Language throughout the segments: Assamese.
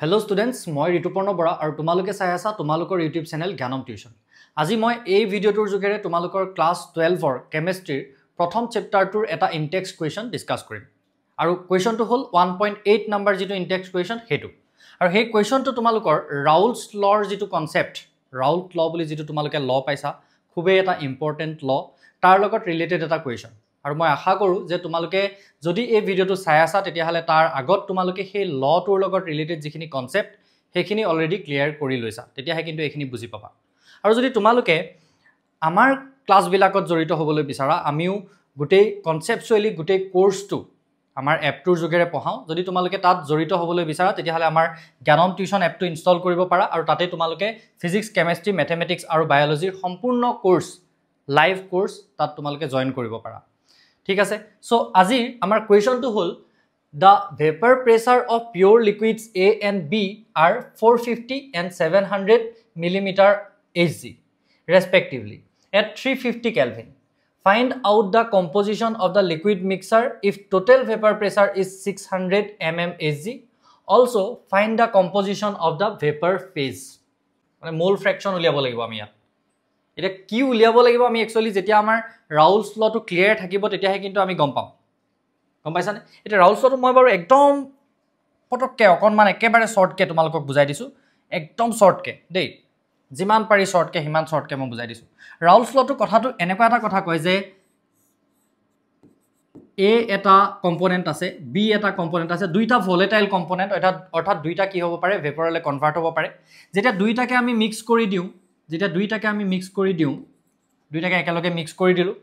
Hello students, মই ঋতুপৰ্ণ বৰা আৰু তোমালোকে চাই আছা তোমালোকৰ YouTube চেনেল জ্ঞানম টিউচন। আজি মই এই ভিডিঅ'টোৰ যোগেৰে তোমালোকৰ ক্লাছ 12 ৰ কেমিষ্ট্ৰিৰ প্ৰথম চেপ্টাৰটোৰ এটা ইনটেক্স কুৱেশ্যন ডিসকাস কৰিম। আৰু কুৱেশ্যনটো হ'ল 1.8 নম্বৰ যেটো ইনটেক্স কুৱেশ্যন হেতু। আৰু সেই কুৱেশ্যনটো তোমালোকৰ ৰাউলছ লৰ যেটো কনসেপ্ট, ৰাউলছ ল বুলি যেটো তোমালোকে ল পাইছা, খুবেই এটা ইম্পৰ্টেন্ট ল, তাৰ লগত ৰিলেটেড এটা কুৱেশ্যন। আৰু মই আশা কৰো যে তোমালোকে যদি এই ভিডিওটো চাই আছা তেতিয়া হলে তাৰ আগত তোমালোকে সেই লটোৰ লগত ৰিলেটেড যিখিনি কনসেপ্ট সেইখিনি অলৰেডি ক্লিয়াৰ কৰি লৈছা, তেতিয়াহে কিন্তু এইখিনি বুজি পাবা। আৰু যদি তোমালোকে আমাৰ ক্লাছবিলাকত জড়িত হ'বলৈ বিচাৰা, আমিও গোটেই কনসেপচুৱেলি গোটেই কোৰ্সটো আমাৰ এপটোৰ যোগেৰে পঢ়াও। যদি তোমালোকে তাত জড়িত হ'বলৈ বিচাৰা তেতিয়াহলে আমাৰ জ্ঞানম টিউচন এপটো ইনষ্টল কৰিব পাৰা আৰু তাতে তোমালোকে ফিজিক্স, কেমিষ্ট্ৰি, ম্যাথমেটিক্স আৰু বায়োলজিৰ সম্পূৰ্ণ কোৰ্স, লাইভ কোৰ্স তাত তোমালোকে জয়েন কৰিব পাৰা। ঠিক আছে, সো আজি আমাৰ কুৱেশ্যনটো হ'ল the vapor pressure of pure liquids A and B are 450 and 700 millimeter Hg respectively at 350 Kelvin. Find out the composition of the liquid mixture if total vapor pressure is 600 mm Hg. Also find the composition of the vapor phase. মানে mole fraction উলিয়াব লাগিব আমি ইয়াত। এটা কি উলিয়াব লাগিব আমি একচুয়ালি যেতিয়া আমাৰ ৰাউলছ লটো ক্লিয়াৰ থাকিব তেতিয়াহে কিন্তু আমি গম পাম। গম পাইছানে? এটা ৰাউলছ লটো মই বাৰু একদম পটককে অকনমান একেবাৰে শৰ্টকে তোমালোকক বুজাই দিছো, একদম শৰ্টকে দেই, যিমান পাৰি শৰ্টকে হিমান শৰ্টকে মই বুজাই দিছো। ৰাউলছ লটো কথাটো এনেকুৱা এটা কথা কয় যে A এটা কম্পোনেন্ট আছে, B এটা কম্পোনেন্ট আছে, দুইটা ভোলেটাইল কম্পোনেন্ট, অৰ্থাৎ দুইটা কি হ'ব পাৰে, ভেপৰলে কনভাৰ্ট হ'ব পাৰে। যেতিয়া দুইটাকে আমি মিক্স কৰি দিওঁ, দুইটাকে একেলগে মিক্স কৰি দিলো,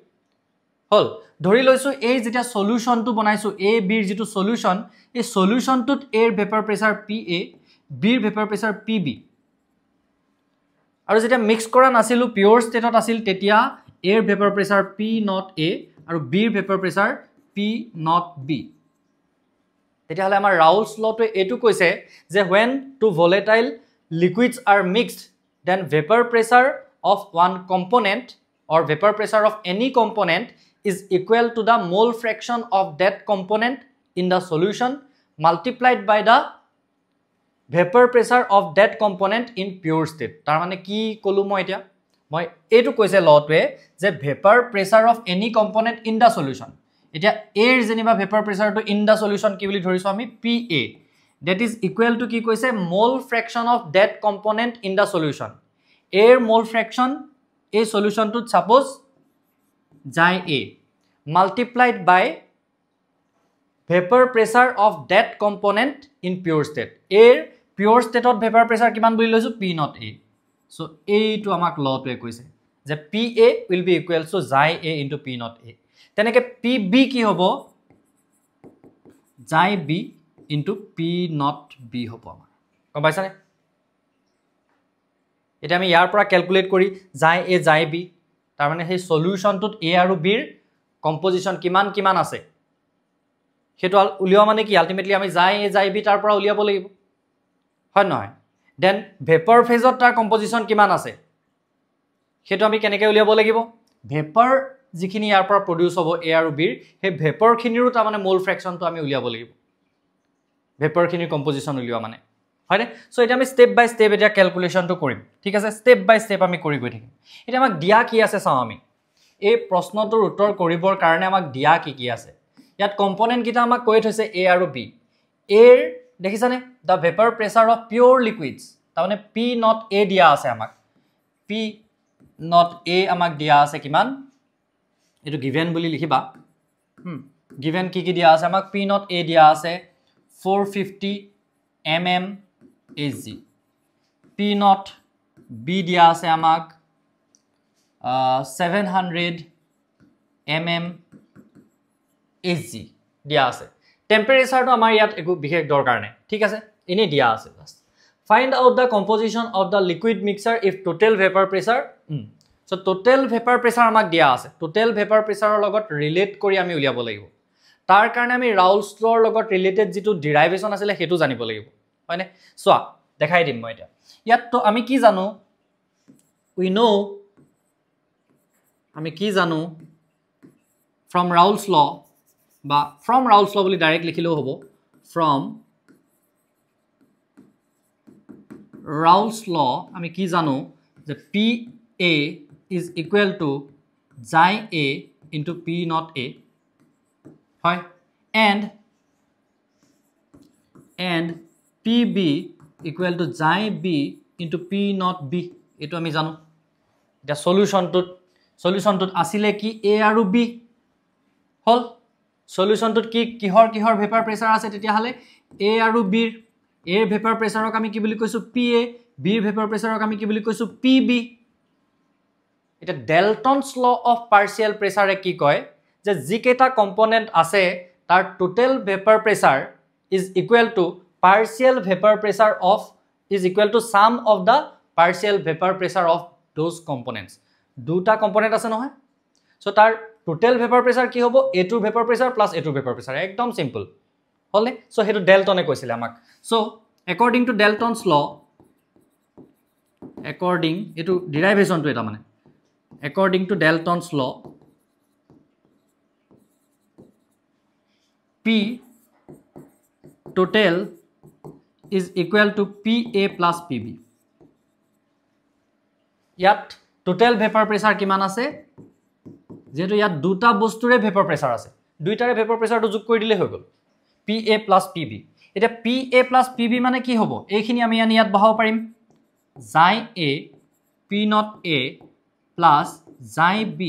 হল ধৰি লৈছো এই যেতিয়া সলিউশনটো বনাইছো A B ৰ যেটো সলিউশন, এই সলিউশনটোত A ৰ ভেপাৰ প্ৰেসাৰ PA, B ৰ ভেপাৰ প্ৰেসাৰ PB। আৰু যেতিয়া মিক্স কৰা নাছিলো, পিওৰ স্টেটত আছিল, তেতিয়া A ৰ ভেপাৰ প্ৰেসাৰ P0A আৰু B ৰ ভেপাৰ প্ৰেসাৰ P0B। তেতিয়া হলে আমাৰ ৰাউলছ লটোৱে এটো কৈছে যে when two volatile liquids are mixed, then vapor pressure of one component or vapor pressure of any component is equal to the mole fraction of that component in the solution multiplied by the vapor pressure of that component in pure state. তাৰ মানে কি কলো মই এতিয়া, মই এটো কৈছে লটোৱে যে vapor pressure of any component in the solution, এতিয়া A ৰ যেনিবা vapor pressure to in the solution কি বুলি ধৰিছো আমি PA, that is equal to কি কৈছে mole fraction of that component in the solution. A ৰ mole fraction এই solution to suppose যায় A multiplied by vapor pressure of that component in pure state. A pure state of vapor pressure কিমান বুলি লৈছো P0A. So এইটো আমাক লটোৱে কৈছে যে PA will be equal to যায় A into P0A. তেনেকে PB কি হ'ব, যায় B into P0B হ'ব আমাৰ। গম পাইছানে? এটা আমি ইয়াৰ পৰা ক্যালকুলেট কৰি যায় A যায় B, তাৰ মানে সেই সলিউশনটোত A আৰু B ৰ কম্পোজিশন কিমান কিমান আছে হেতু উলিয়া মানে কি আলটিমেটলি আমি যায় A যায় B তাৰ পৰা উলিয়াব লাগিব, হয় নহয়? দেন ভেপাৰ ফেজত তাৰ কম্পোজিশন কিমান আছে হেতু আমি কেনেকৈ উলিয়াব লাগিব, ভেপাৰ যিখিনি ইয়াৰ পৰা প্ৰডিউস হ'ব A আৰু B ৰ, সেই ভেপাৰ খিনিৰো তাৰ মানে মোল ফ্ৰেকশনটো আমি উলিয়াব লাগিব, ভেপাৰ খিনিৰ কম্পোজিশন উলিয়া মানে, হয়নে? সো এটা আমি স্টেপ বাই স্টেপ এটা ক্যালকুলেশনটো কৰিম। ঠিক আছে, স্টেপ বাই স্টেপ আমি কৰি গৈ থাকিম। এটা আমাক দিয়া কি আছে চাও আমি, এই প্ৰশ্নটোৰ উত্তৰ কৰিবৰ কাৰণে আমাক দিয়া কি আছে। ইয়াত কম্পোনেন্ট কিটা আমাক কৈ থৈছে A আৰু B। A ৰ দেখিছানে the vapor pressure of pure liquids, তাৰমানে P0A দিয়া আছে আমাক, P0A আমাক দিয়া আছে কিমান, এটো গিভেন বুলি লিখিবা, গিভেন কি দিয়া আছে আমাক, P0A দিয়া আছে 450 mm Hg, P0B দিয়া আছে আমাক 700 mm Hg দিয়া আছে। টেম্পারেচারটো আমাৰ ইয়াত একো বিশেষ দৰকাৰ নাই, ঠিক আছে, এনে দিয়া আছে just. Find out the composition of the liquid mixer if total vapour pressure, so total vapour pressure আমাক দিয়া আছে, টোটাল ভেপার প্ৰেসাৰৰ লগত ৰিলেট কৰি আমি উলিয়াব লাগিব। তাৰ কাৰণে আমি ৰাউলছ লৰ লগত ৰিলেটেড যেটো ডেৰাইভেশন আছিল হেতু জানিব লাগিব, হয়নে? সোৱা দেখাই দিম মই এটা। ইয়াত তো আমি কি জানো, we know, আমি কি জানো from Raoult's law, বা from Raoult's law বুলি ডাইৰেক্ট লিখিলেও হ'ব, from Raoult's law আমি কি জানো যে PA is equal to xi A into P not A হয় and PB equal to xi B into P not B এটো আমি জানো এটা সলিউশনটোত আসিলে কি A আৰু B হল সলিউশনটোত কি কিহৰ ভেপাৰ প্ৰেসাৰ আছে তেতিয়া হলে A আৰু B এৰ ভেপাৰ প্ৰেসাৰক আমি কি বুলি কৈছো PA B এৰ ভেপাৰ প্ৰেসাৰক আমি কি বুলি কৈছো PB এটা ডেল্টনস ল অফ পাৰ্শিয়াল প্ৰেসাৰে কি কয় যে যিকেটা কম্পোনেন্ট আছে তাৰ total vapour প্ৰেসাৰ is equal to partial vapor pressure of is equal to sum of the partial vapor pressure of those components দুটা কম্পোনেন্ট আছে নহয় সো তাৰ টোটাল ভেপাৰ প্ৰেসাৰ কি হ'ব A2 vapour প্ৰেসাৰ plus A2 vapour প্ৰেসাৰ একদম সিম্পল হলে সো হেতু ডেল্টনে কৈছিলে আমাক so according to Dalton's law according এটু ডেৰিভেশন টু এটা মানে according to Dalton's law P total is equal to PA plus PB ইয়াত total vapor pressure কিমান আছে যেটো ইয়াত দুটা বস্তুৰে vapor pressure আছে দুইটাৰে vapor pressure টো যোগ কৰি দিলে হৈ গল PA plus PB এটা PA plus PB মানে কি হ'ব এইখিনি আমি ইয়াত বহাব পাৰিম xi A P not A plus xi B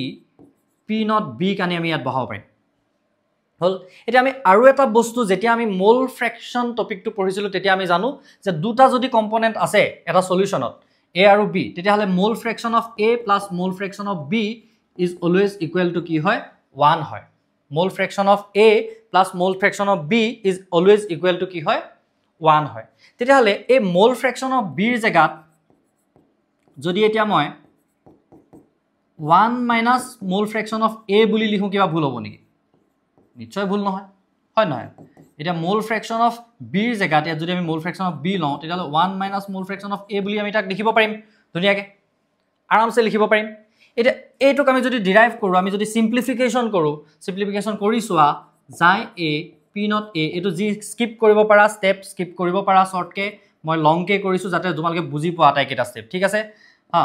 P not B কানি আমি ইয়াত বহাব পাৰিম হল এটা আমি আৰু এটা বস্তু যেতিয়া আমি মোল ফ্ৰেকশন টপিকটো পঢ়িছিলো তেতিয়া আমি জানো যে দুটা যদি কম্পোনেন্ট আছে এটা সলিউশনত A আৰু B তেতিয়া হলে মোল ফ্ৰেকশন অফ A plus মোল fraction of B is always equal to কি হয় 1 হয় মোল ফ্ৰেকশন অফ A plus মোল fraction of B is always equal to কি হয় 1 হয় তেতিয়া হলে এই মোল ফ্ৰেকশন অফ B ৰ জায়গাত যদি এতিয়া মই 1 minus মোল ফ্ৰেকশন অফ A বুলি লিখো কিবা ভুল হ'ব নেকি নিশ্চয় ভুল নহয় হয় নহয় এটা মোল ফ্ৰেকশন অফ B ৰ জায়গাত যদি আমি মোল ফ্ৰেকশন অফ B লওঁ তেতিয়া হলে 1 minus মোল ফ্ৰেকশন অফ A বুলি আমি তাক লিখিব পাৰিম ধুনিয়াকে আৰামছে লিখিব পাৰিম এটা এইটোক আমি যদি ডিৰাইভ কৰো আমি যদি সিম্পলিফিকেশন কৰি সোৱা xi A P not A এটো জি স্কিপ কৰিব পাৰা স্টেপ স্কিপ কৰিব পাৰা শৰ্টকে মই লংকে কৰিছো যাতে তোমালকে বুজি পোৱা তাই কেটা স্টেপ ঠিক আছে হা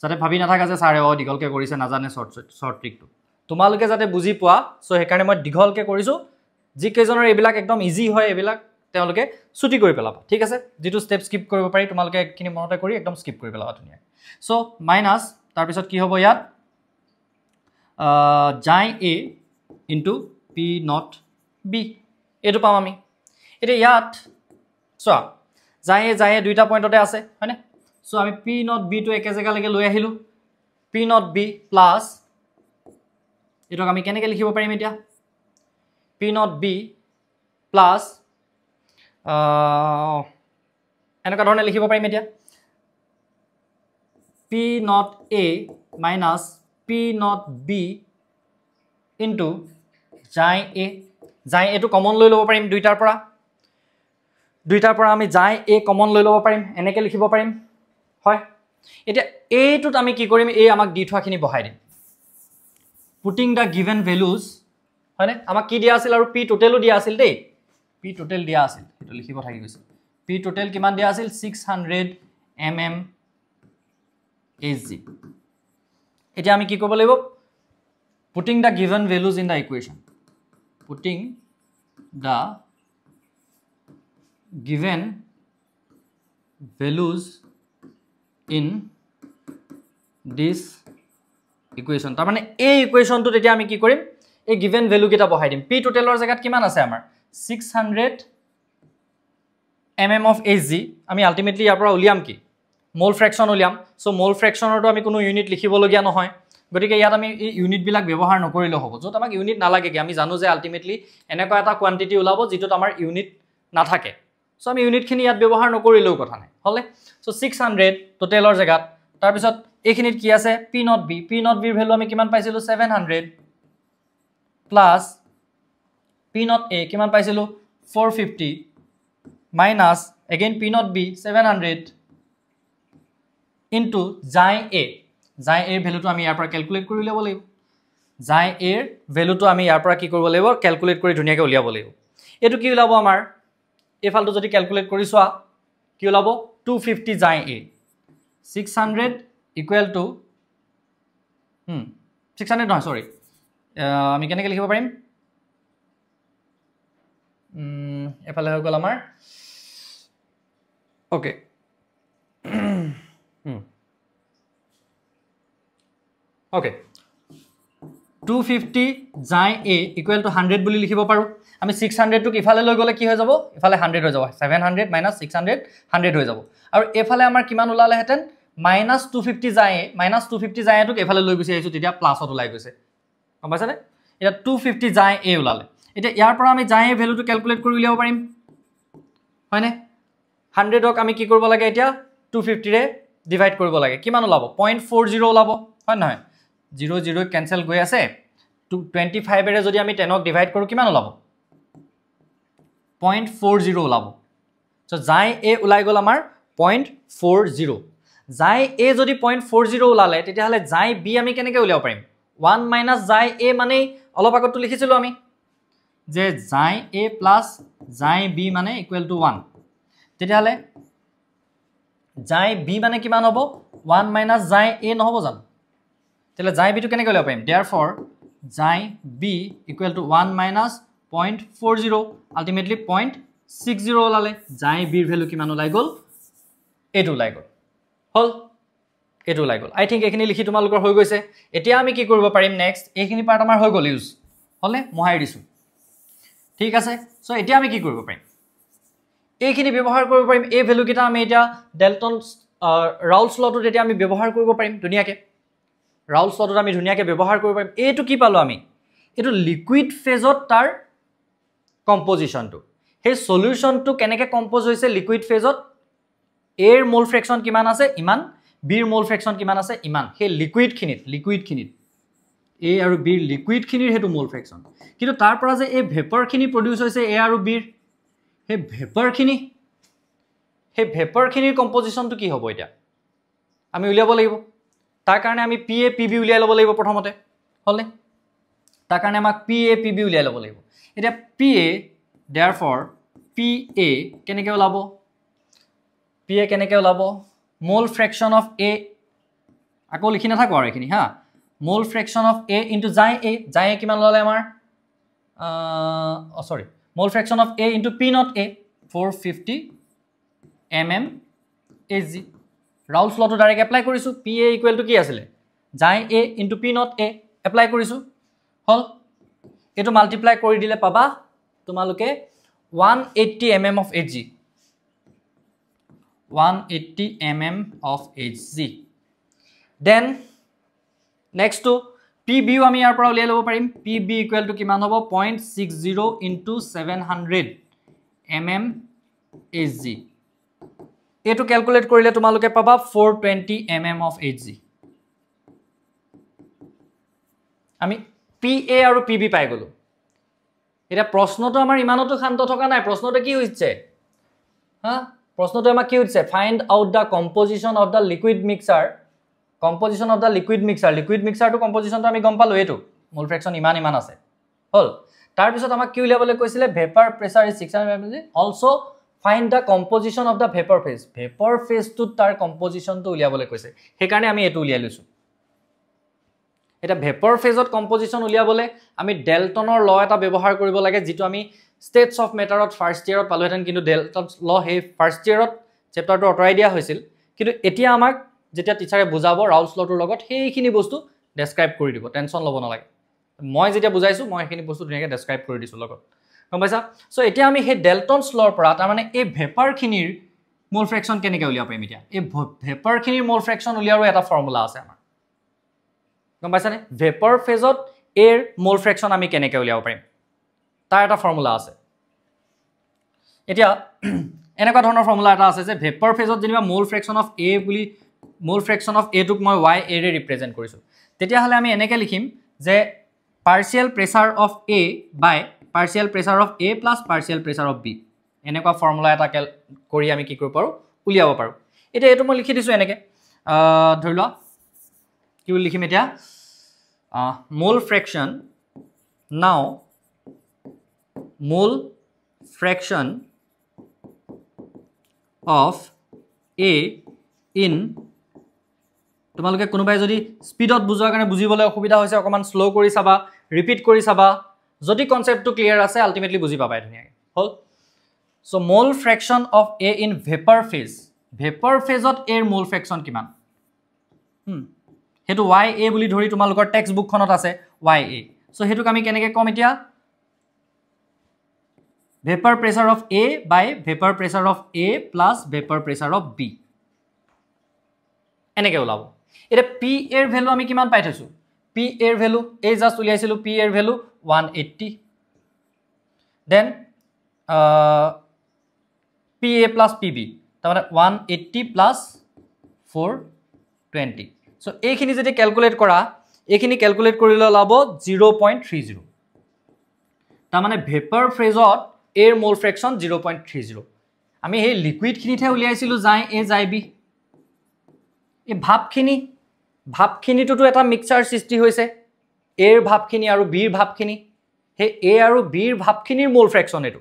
যাতে ভাবি নাথাকা যে সাৰে দীঘলকে কৰিছে নাজানে শৰ্ট ট্ৰিকটো তোমালকে যাতে বুজি পোৱা সো হেকাৰণে মই দীঘলকে কৰিছো জি কেজনৰ এবিলাক একদম ইজি হয় এবিলাক তেওঁলোকে ছুটি কৰি পেলাবা ঠিক আছে যেটো স্টেপ স্কিপ কৰিব পাৰি তোমালকে একখিনি মনতে কৰি একদম স্কিপ কৰি পেলাবা ধুনিয়া সো মাইনাস তাৰ পিছত কি হ'ব ইয়াত xi A into P not B এটো পাম আমি এটা ইয়াত সো xi দুইটা পইণ্টতে আছে হয়নে সো আমি P not B টো একে জায়গা লাগে লৈ আহিলো P not B প্লাস এটোক আমি কেনেকৈ লিখিব পাৰিম এতিয়া P not B প্লাস এনেকা ধৰণে লিখিব পাৰিম এতিয়া P not A minus P not B into xi A টো কমন লৈ লব পাৰিম দুইটাৰ পৰা আমি xi A কমন লৈ লব পাৰিম এনেকৈ লিখিব পাৰিম হয় এতিয়া এইটোত আমি কি কৰিম এই আমাক দি থোৱাখিনি বহাই দিম putting the given values হয়নে আমাক কি দিয়া আছিল আৰু P টোটালও দিয়া আছিল দেই P টোটাল দিয়া আছিল এটো লিখিব থাকি গৈছে P টোটাল কিমান দিয়া আছিল 600 mm Hg এতিয়া আমি কি কৰিব লাগিব putting the given values in the equation putting the given values in this equation তাৰ মানে এই ইকুৱেশনটো তেতিয়া আমি কি কৰিম এই given value কেটা বহাই দিম P টোটালৰ জায়গাত কিমান আছে আমাৰ 600 mm of Hg আমি আলটিমেটলি ইয়াৰ পৰা উলিয়াম কি মোল ফ্ৰেকশন উলিয়াম সো মোল ফ্ৰেকশনৰটো আমি কোনো ইউনিট লিখিব লগিয়া নহয় গতিকে ইয়াত আমি এই ইউনিট বিলাক ব্যৱহাৰ নকৰিলে হ'ব যত আমাক ইউনিট নালাগে কি আমি জানো যে আলটিমেটলি এনেকা এটা কোয়ান্টিটি ওলাব যেটোত আমাৰ ইউনিট নাথাকে সো আমি ইউনিট খিনি ইয়াত ব্যৱহাৰ নকৰিলেও কথা নাই হলে সো 600 টোটালৰ জায়গাত তাৰ পিছত এইখিনিত কি আছে P not B ৰ ভ্যালু আমি কিমান পাইছিলো 700 প্লাস P not A কিমান পাইছিলো 450 minus again P not B 700 into xi A এর ভ্যালুটো আমি ইয়াৰ পৰা ক্যালকুলেট কৰি লব লাগিব xi এৰ ভ্যালুটো আমি ইয়াৰ পৰা কি কৰিব লাগিব ক্যালকুলেট কৰি ধুনিয়াকে উলিয়াব লাগিব এটো কি ওলাব আমাৰ এফালটো যদি ক্যালকুলেট কৰি সোৱা কি ওলাব 250 যায় A 600 equal to 600 নহয় সৰি আমি কেনেকৈ লিখিব পাৰিম এফালে হৈ গ'ল আমাৰ ওকে ওকে 250 যায় A equal to 100 বুলি লিখিব পাৰোঁ আমি 600 টোক ইফালে লৈ গ'লে কি হৈ যাব ইফালে 100 হৈ যাব 700 minus 600 100 হৈ যাব আৰু এফালে আমাৰ কিমান ওলালে হেতেন -250 যায় -250 যায় টোক এফালে লৈ গৈছে আহিছো তেতিয়া প্লাছত ওলাই গৈছে গম পাইছানে এটা 250 যায় A ওলালে এটা ইয়াৰ পৰা আমি যায় A ভ্যালুটো ক্যালকুলেট কৰি উলিয়াব পাৰিম হয়নে 100 ক আমি কি কৰিব লাগে এতিয়া 250 ৰে ডিভাইড কৰিব লাগে কিমান ওলাব 0.40 ওলাব হয় নহয় 0 0 ক্যান্সেল গৈ আছে 25 এৰে যদি আমি 10 ক ডিভাইড কৰো কিমান ওলাব 0.40 ওলাব সো যায় A ওলাই গল আমাৰ 0.40 যায় A যদি 0.40 ওলালে তেতিয়া হলে যায় B আমি কেনেকৈ উলিয়াব পাৰিম 1 minus যায় A মানে অলপ আগত লিখিছিলো আমি যে যায় A plus যায় B মানে equal to 1 তেতিয়া হলে যায় B মানে কিমান হ'ব 1 minus যায় A নহব জানো তেলে যায় B টো কেনেকৈ উলিয়াব পাৰিম therefore যায় B equal to 1 minus 0.40 ultimately 0.60 ওলালে যায় B ৰ ভ্যালু কিমান ওলাই গল এটো ওলাই গল হল এটো ওলাই গল আই থিংক এখিনি লিখি তোমালোকৰ হৈ গৈছে এতিয়া আমি কি কৰিব পাৰিম নেক্সট এইখিনি পাৰ্ট আমাৰ হৈ গল ইউজ হলে মহাই দিছো ঠিক আছে সো এতিয়া আমি কি কৰিব পাৰিম এইখিনি ব্যৱহাৰ কৰিব পাৰিম এই ভ্যালু কিটা আমি এতিয়া ডেল্টন ৰাউলছ লটো যেতিয়া আমি ব্যৱহাৰ কৰিব পাৰিম ধুনিয়াকে ৰাউলছ লটো আমি ধুনিয়াকে ব্যৱহাৰ কৰিব পাৰিম এইটো কি পালো আমি এটো লিকুইড ফেজত তাৰ কম্পোজিশনটো সেই সলিউশনটো কেনেকে কম্পোজ হৈছে লিকুইড ফেজত A ৰ মোল ফ্ৰেকশন কিমান আছে ইমান B ৰ মোল ফ্ৰেকশন কিমান আছে ইমান সেই লিকুইড খিনিত A আৰু B ৰ লিকুইড খিনিৰ হেতু মোল ফ্ৰেকশন কিন্তু তাৰ পৰা যে এই ভেপাৰ খিনি প্ৰডিউস হৈছে A আৰু B ৰ সেই ভেপাৰ খিনিৰ কম্পোজিশনটো কি হ'ব এটা আমি উলিয়াব লাগিব তাৰ কাৰণে আমি PA PB উলিয়াই লব লাগিব প্ৰথমতে হলনে তাৰ কাৰণে আমাক PA PB উলিয়াই লব লাগিব এটা PA therefore PA কেনেকৈ ওলাব PA কেনেকৈ ওলাব মোল ফ্ৰেকশন অফ A আকৌ লিখি না থাকো আৰু এখিনি হা mole fraction of A into যায় A কিমান ওলালে আমাৰ sorry mole fraction of A into P not A 450 mm Hg Raoult's লটো ডাইৰেক্ট এপ্লাই কৰিছো PA ইকুৱেল টু কি আছিল যায় A into P not A apply কৰিছো হল এটো মাল্টিপ্লাই কৰি দিলে পাবা তোমালোকে 180 mm of Hg 180 mm of Hg then next to PB আমি ইয়াৰ পৰা উলিয়াই লব পাৰিম PB ইকুৱেল টু কিমান হ'ব 0.60 into 700 mm Hg এটো ক্যালকুলেট কৰিলে তোমালোকে পাবা 420 mm of Hg আমি PA আৰু PB পাই গলো এটা প্ৰশ্নটো আমাৰ ইমানটো শান্ত থকা নাই প্ৰশ্নটো কি হৈছে হা প্ৰশ্নটো আমাক কি হৈছে find out da composition of da liquid mixer liquid মিক্সাৰটো কম্পোজিশনটো আমি গম পালো এটো মোল ফ্ৰেকশন ইমান আছে হল তাৰ পিছত আমাক কি উলিয়াবলৈ কৈছিলে vapour pressure is 600 mmHg also find the composition of the vapour phase to তাৰ কম্পোজিশনটো উলিয়াবলৈ কৈছে সেই কাৰণে আমি এটো উলিয়াই লৈছো এটা ভেপাৰ ফেজত কম্পোজিশন উলিয়াবলৈ আমি ডেল্টনৰ ল এটা ব্যৱহাৰ কৰিব লাগে যেটো আমি স্টেটস অফ মেটাৰত ফাৰ্স্ট ইয়াৰত পালোহেতেন কিন্তু ডেল্টন ল হে ফাৰ্স্ট ইয়াৰত চেপ্টাৰটো অটৰাই দিয়া হৈছিল কিন্তু এতিয়া আমাক যেতিয়া টিচাৰে বুজাব ৰাউলছ লটোৰ লগত সেইখিনি বস্তু ডেসক্ৰাইব কৰি দিব টেনচন লব নালাগে মই যেতিয়া বুজাইছো মই এইখিনি বস্তু ধুনিয়াকৈ ডেসক্ৰাইব কৰি দিছো লগত গম পাইছা সো এতিয়া আমি সেই ডেল্টনছ লৰ পৰা তাৰ মানে এই ভেপাৰ খিনিৰ মোল ফ্ৰেকশন কেনেকৈ উলিয়াব পাৰিম এতিয়া এই ভেপাৰ খিনিৰ মোল ফ্ৰেকশন উলিয়াৰো এটা ফৰ্মুলা আছে আমাৰ গম পাইছানে ভেপাৰ ফেজত এৰ মোল ফ্ৰেকশন আমি কেনেকৈ উলিয়াব পাৰিম তাৰ এটা ফৰ্মুলা আছে এতিয়া এনেকুৱা ধৰণৰ ফৰ্মুলা এটা আছে যে ভেপাৰ ফেজত যেনিবা মোল ফ্ৰেকশন অফ A বুলি মোল ফ্ৰেকশন অফ A টোক মই y a ৰে ৰিপ্ৰেজেন্ট কৰিছো তেতিয়া হলে আমি এনেকৈ লিখিম যে partial pressure of A by partial pressure of A plus partial pressure of B এনেকুৱা ফৰ্মুলা এটা কৰি আমি কি কৰিব পাৰো উলিয়াব পাৰো এটা এটো মই লিখি দিছো এনেকৈ ধৰি লও কি লিখিম এতিয়া মোল ফ্ৰেকশন নাও মোল ফ্ৰেকশন of a in তোমালোকে কোনোবাই যদি স্পিডত বুজোৱাৰ কাৰণে বুজিবলৈ অসুবিধা হৈছে অকমান স্লো কৰি চাবা ৰিপিট কৰি চাবা যদি কনসেপ্টটো ক্লিয়াৰ আছে আলটিমেটলি বুজি পাবা ধুনীয়াকৈ হল so mole fraction of a in vapor phase ত a ৰ মোল ফ্ৰেকশন কিমান হেতু ya বুলি ধৰি তোমালোকৰ টেক্সট বুকখনত আছে ya সো হেতুক আমি কেনেকৈ কম এতিয়া vapor pressure of a by vapor pressure of a plus vapor pressure of b এনেকৈ ওলাব এটা p এর ভ্যালু আমি কিমান পাই থৈছো p এর ভ্যালু এই জাস্ট উলিয়াইছিলো p এর value 180 then pa plus pb তার মানে 180 plus 420 সো এইখিনি যদি ক্যালকুলেট করা এইখিনি ক্যালকুলেট কৰিলে ওলাব 0.30 তার মানে ভেপার ফেজত এর মোল ফ্র্যাকশন 0.30 আমি এই লিকুইড খিনিতে উলিয়াইছিলো যাই এ যাই বি এই ভাবখিনিটো এটা মিক্সচাৰ সৃষ্টি হৈছে এৰ ভাবখিনি আৰু বিৰ ভাবখিনি হে এ আৰু বিৰ ভাবখিনিৰ মোল ফ্ৰ্যাকশন এটো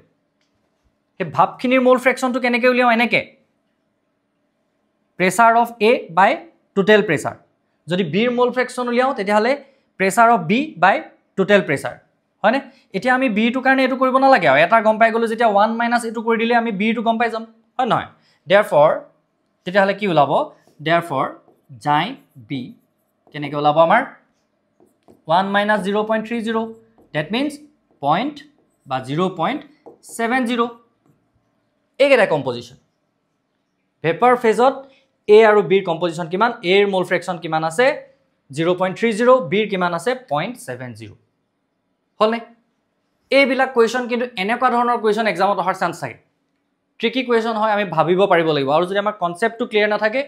হে ভাবখিনিৰ মোল ফ্ৰ্যাকশনটো কেনেকৈ উলিয়াও এনেকে প্ৰেসাৰ অফ এ বাই টোটাল প্ৰেসাৰ যদি বিৰ মোল ফ্ৰ্যাকশন উলিয়াও তেতিয়াহলে প্ৰেসাৰ অফ বি বাই টোটাল প্ৰেসাৰ হয়নে এতিয়া আমি বি টু কাৰণে এটো কৰিব না লাগে এটা গম পাই গলো যেতিয়া 1 মাইনাস এটো কৰি দিলে আমি বি টু গম পাই যাম হয় নহয় therefore তেতিয়াহলে কি ওলাব therefore যাই বি কেনেকৈ ওলাব আমাৰ 1 minus 0.30 that means point বা 0.70 একেটা কম্পোজিশন ভেপার ফেজত a আৰু b ৰ কম্পোজিশন কিমান a ৰ মোল ফ্ৰ্যাকশন কিমান আছে 0.30 b ৰ কিমান আছে 0.70 হলনে এইবিলাক কোৱেশ্চন কিন্তু এনেকুৱা ধৰণৰ কোৱেশ্চন এক্সামত অহাৰ চান্স থাকে ট্ৰিকি কোৱেশ্চন হয় আমি ভাবিব পাৰিব লাগিব আৰু যদি আমাৰ কনসেপ্টটো ক্লিয়াৰ না থাকে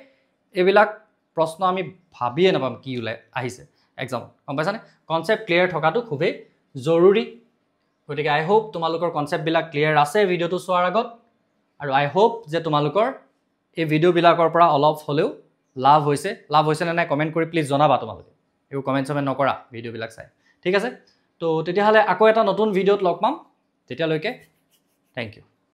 এইবিলাক প্ৰশ্ন আমি ভাবিয়ে নাপাম কি উলাই আহিছে এক্সামত গম পাইছানে কনসেপ্ট ক্লিয়াৰ থকাটো খুবেই জৰুৰী গতিকে আই হোপ তোমালোকৰ কনসেপ্ট বিলাক ক্লিয়াৰ আছে ভিডিওটো চোৱাৰ আগত আৰু আই হোপ যে তোমালোকৰ এই ভিডিও বিলাকৰ পৰা অলপ হলেও লাভ হৈছে নে নাই কমেন্ট কৰি প্লিজ জনাবা তোমালোকে এই কমেন্ট সমেন্ট নকৰা ভিডিও বিলাক চাই ঠিক আছে তো তেতিয়াহলে আকৌ এটা নতুন ভিডিওত লগ পাম তেতিয়ালৈকে থ্যাংক ইউ